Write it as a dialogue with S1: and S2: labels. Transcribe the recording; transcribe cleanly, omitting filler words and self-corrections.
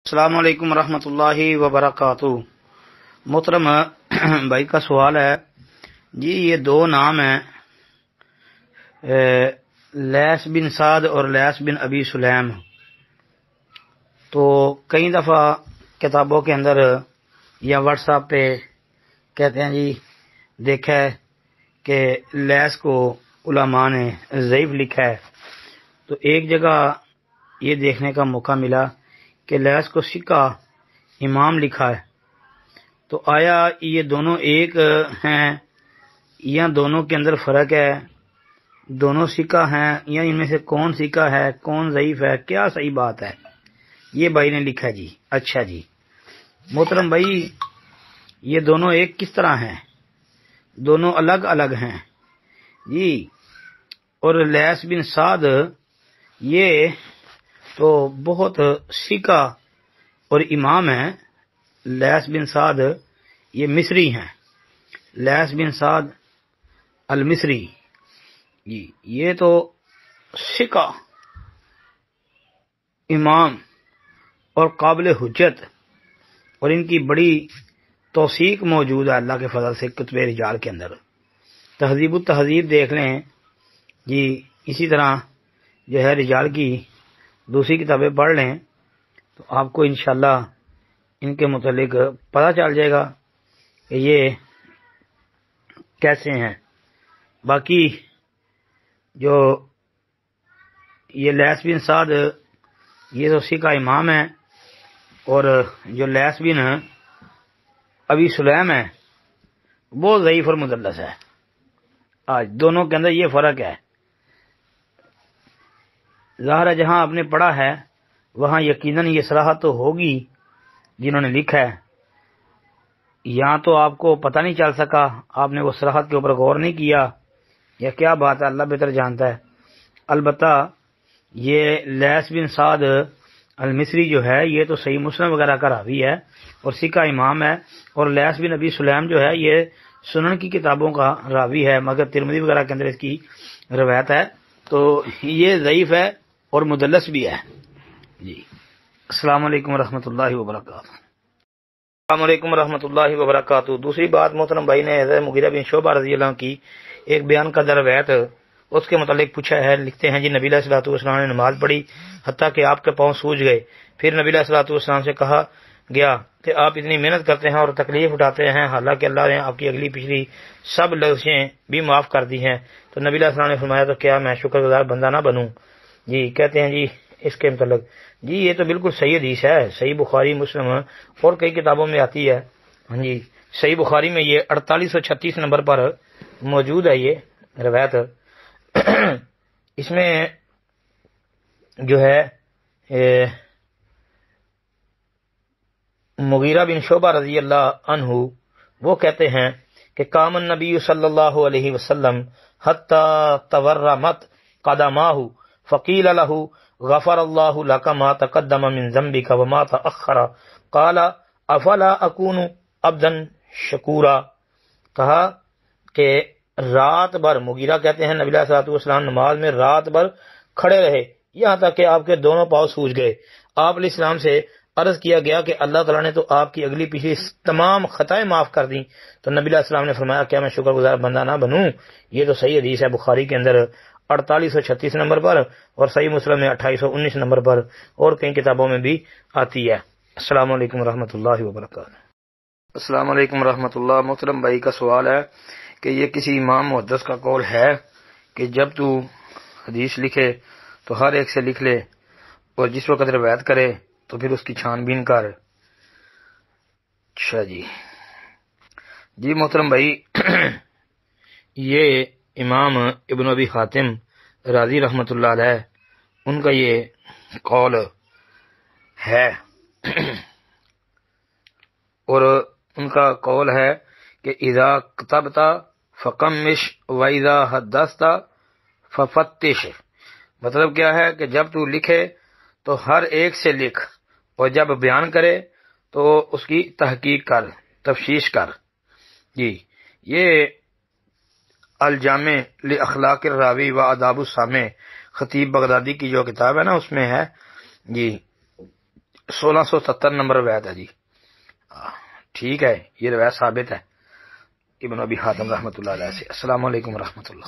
S1: السلام علیکم ورحمۃ اللہ وبرکاتہ۔ محترم بھائی کا سوال ہے جی، یہ دو نام ہیں لیث بن سعد اور لیث بن ابی سلیم، تو کئی دفعہ کتابوں کے اندر یا واٹس ایپ پہ کہتے ہیں جی دیکھا ہے کہ لیث کو علماء نے ضعیف لکھا ہے، تو ایک جگہ یہ دیکھنے کا موقع ملا کہ لیث کو ثقہ امام لکھا ہے، تو آیا یہ دونوں ایک ہیں یا دونوں کے اندر فرق ہے؟ دونوں ثقہ ہیں یا ان میں سے کون ثقہ ہے کون ضعیف ہے؟ کیا صحیح بات ہے؟ یہ بھائی نے لکھا جی۔ اچھا جی محترم بھائی، یہ دونوں ایک کس طرح ہیں؟ دونوں الگ الگ ہیں جی۔ اور لیث بن سعد یہ تو بہت ثقہ اور امام ہیں۔ لیث بن سعد یہ مصری ہیں، لیث بن سعد المصری جی، یہ تو ثقہ امام اور قابل حجت، اور ان کی بڑی توثیق موجود ہے اللہ کے فضل سے کتب رجال کے اندر۔ تہذیب التہذیب دیکھ لیں جی، اسی طرح جو ہے رجال کی دوسری کتابیں پڑھ لیں تو آپ کو انشاءاللہ ان کے متعلق پتہ چل جائے گا کہ یہ کیسے ہیں۔ باقی جو یہ لیث بن سعد یہ تو ثقہ امام ہے، اور جو لیث بن ابی سلیم ہے وہ ضعیف اور مدلس ہے۔ آج دونوں کے اندر یہ فرق ہے۔ ظاہر ہے جہاں آپ نے پڑھا ہے وہاں یقیناً یہ صراحت تو ہوگی جنہوں نے لکھا ہے، یہاں تو آپ کو پتہ نہیں چل سکا، آپ نے وہ صراحت کے اوپر غور نہیں کیا، یا کیا بات ہے، اللہ بہتر جانتا ہے۔ البتہ یہ لیث بن سعد المصری جو ہے یہ تو صحیح مسلم وغیرہ کا راوی ہے اور ثقہ امام ہے، اور لیث بن ابی سلیم جو ہے یہ سنن کی کتابوں کا راوی ہے، مگر ترمذی وغیرہ کے اندر اس کی روایت ہے، تو یہ ضعیف ہے اور مدلس بھی ہے جی۔ السلام علیکم ورحمۃ اللہ وبرکاتہ۔ السلام علیکم ورحمۃ اللہ وبرکاتہ۔ دوسری بات محترم بھائی نے حضرت مغیرہ بن شعبہ رضی اللہ عنہ کی ایک بیان کا روایت اس کے متعلق پوچھا ہے۔ لکھتے ہیں جی، نبی علیہ الصلوۃ والسلام نے نماز پڑھی حتیٰ کہ آپ کے پاؤں سوج گئے، پھر نبی علیہ الصلوۃ والسلام سے کہا گیا کہ آپ اتنی محنت کرتے ہیں اور تکلیف اٹھاتے ہیں، حالانکہ اللہ نے آپ کی اگلی پچھلی سب لغزشیں بھی معاف کر دی ہیں، تو نبی علیہ السلام نے فرمایا تو کیا میں شکر گزار بندہ نہ بنوں؟ جی کہتے ہیں جی اس کے متعلق جی یہ تو بالکل صحیح حدیث ہے، صحیح بخاری مسلم اور کئی کتابوں میں آتی ہے ہاں جی۔ صحیح بخاری میں یہ 4836 نمبر پر موجود ہے یہ روایت۔ اس میں جو ہے مغیرہ بن شعبہ رضی اللہ عنہ وہ کہتے ہیں کہ قام النبی صلی اللہ علیہ وسلم حتی تورمت قدماہ فقیل له غفر اللہ لک ما تقدم من ذنبک وما تأخر قال افلا اکون عبدا شکورا۔ کہا کہ رات بھر مغیرہ کہتے ہیں نبی علیہ الصلوۃ والسلام نماز میں رات بھر کھڑے رہے یہاں تک کہ آپ کے دونوں پاؤں سوج گئے۔ آپ علیہ السلام سے عرض کیا گیا کہ اللہ تعالیٰ نے تو آپ کی اگلی پچھلی تمام خطائیں معاف کر دیں، تو نبی علیہ السلام نے فرمایا کیا میں شکر گزار بندہ نہ بنوں؟ یہ تو صحیح حدیث ہے، بخاری کے اندر 4836 نمبر پر اور صحیح مسلم میں 2819 نمبر پر اور کئی کتابوں میں بھی آتی ہے۔ السلام علیکم ورحمۃ اللہ وبرکاتہ۔ السلام علیکم ورحمۃ اللہ۔ محترم بھائی کا سوال ہے کہ یہ کسی امام محدث کا قول ہے کہ جب تو حدیث لکھے تو ہر ایک سے لکھ لے اور جس وقت روایت کرے تو پھر اس کی چھان بین کر۔ اچھا جی محترم بھائی، یہ امام ابن ابی حاتم رازی رحمۃ اللہ علیہ ان کا یہ قول ہے، اور ان کا قول ہے کہ اذا کتبت فقمش واذا حدثت ففتش۔ مطلب کیا ہے کہ جب تو لکھے تو ہر ایک سے لکھ، اور جب بیان کرے تو اس کی تحقیق کر، تفتیش کر جی۔ یہ الجامع لاخلاق الراوی و آداب السامع خطیب بغدادی کی جو کتاب ہے نا اس میں ہے جی۔ 1670 نمبر روایت ہے جی. ٹھیک ہے، یہ روایت ثابت ہے ابن ابی حاتم رحمۃ اللہ علیہ سے. السلام علیکم ورحمۃ اللہ.